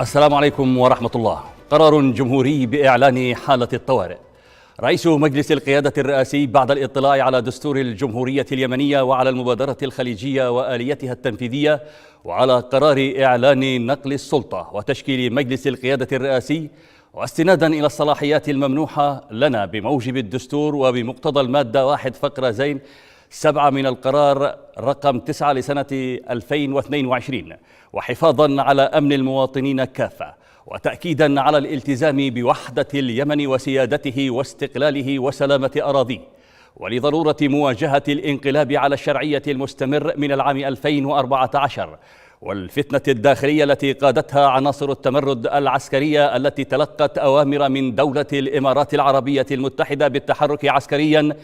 السلام عليكم ورحمة الله. قرار جمهوري بإعلان حالة الطوارئ. رئيس مجلس القيادة الرئاسي بعد الاطلاع على دستور الجمهورية اليمنية وعلى المبادرة الخليجية وآليتها التنفيذية وعلى قرار إعلان نقل السلطة وتشكيل مجلس القيادة الرئاسي، واستنادا إلى الصلاحيات الممنوحة لنا بموجب الدستور وبمقتضى المادة 1 فقرة زين 7 من القرار رقم 9 لسنة 2022، وحفاظا على أمن المواطنين كافة، وتأكيدا على الالتزام بوحدة اليمن وسيادته واستقلاله وسلامة أراضيه، ولضرورة مواجهة الانقلاب على الشرعية المستمر من العام 2014 والفتنة الداخلية التي قادتها عناصر التمرد العسكرية التي تلقت أوامر من دولة الإمارات العربية المتحدة بالتحرك عسكريا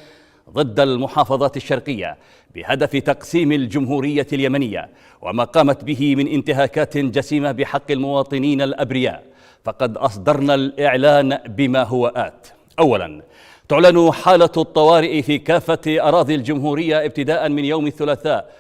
ضد المحافظات الشرقية بهدف تقسيم الجمهورية اليمنية، وما قامت به من انتهاكات جسيمة بحق المواطنين الأبرياء. فقد أصدرنا الإعلان بما هو آت. أولا، تعلن حالة الطوارئ في كافة أراضي الجمهورية ابتداء من يوم الثلاثاء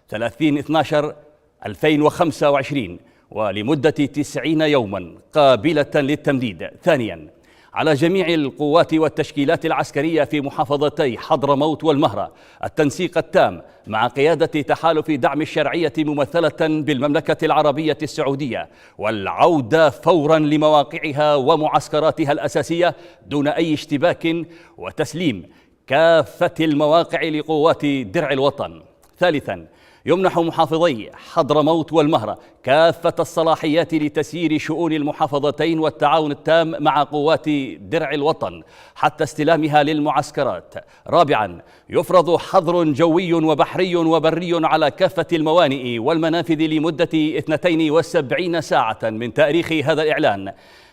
30/12/2025 ولمدة 90 يوما قابلة للتمديد. ثانيا، على جميع القوات والتشكيلات العسكرية في محافظتي حضرموت والمهرة التنسيق التام مع قيادة تحالف دعم الشرعية ممثلة بالمملكة العربية السعودية، والعودة فورا لمواقعها ومعسكراتها الأساسية دون أي اشتباك، وتسليم كافة المواقع لقوات درع الوطن. ثالثا، يمنح محافظي حضرموت والمهرة كافة الصلاحيات لتسيير شؤون المحافظتين والتعاون التام مع قوات درع الوطن حتى استلامها للمعسكرات. رابعا، يفرض حظر جوي وبحري وبري على كافة الموانئ والمنافذ لمدة 72 ساعة من تاريخ هذا الإعلان،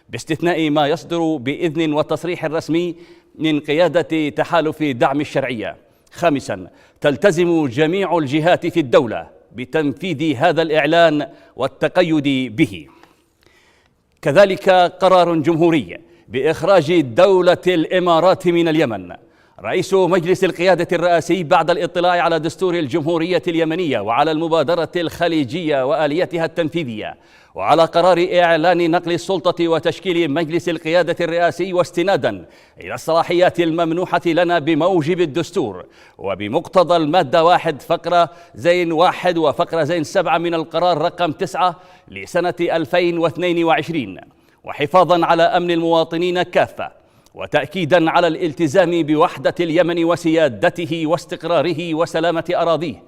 باستثناء ما يصدر بإذن وتصريح رسمي من قيادة تحالف دعم الشرعية. خامسا، تلتزم جميع الجهات في الدولة بتنفيذ هذا الإعلان والتقيد به. كذلك قرار جمهوري بإخراج دولة الإمارات من اليمن. رئيس مجلس القيادة الرئاسي بعد الاطلاع على دستور الجمهورية اليمنية وعلى المبادرة الخليجية وآليتها التنفيذية وعلى قرار إعلان نقل السلطة وتشكيل مجلس القيادة الرئاسي، واستنادا إلى الصلاحيات الممنوحة لنا بموجب الدستور وبمقتضى المادة 1 فقرة زين 1 وفقرة زين 7 من القرار رقم 9 لسنة 2022، وحفاظا على أمن المواطنين كافة، وتأكيدا على الالتزام بوحدة اليمن وسيادته واستقراره وسلامة أراضيه،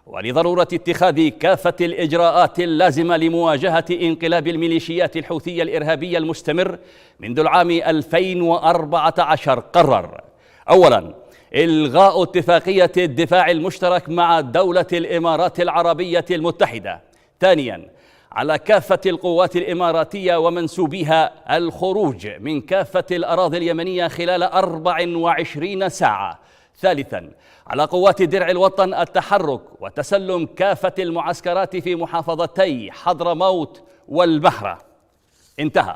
ولضرورة اتخاذ كافة الإجراءات اللازمة لمواجهة انقلاب الميليشيات الحوثية الإرهابية المستمر منذ العام 2014. قرر: أولا، إلغاء اتفاقية الدفاع المشترك مع دولة الإمارات العربية المتحدة. ثانيا، على كافة القوات الإماراتية ومنسوبيها الخروج من كافة الأراضي اليمنية خلال 24 ساعة. ثالثا، على قوات درع الوطن التحرك وتسلم كافة المعسكرات في محافظتي حضرموت والمهرة. انتهى.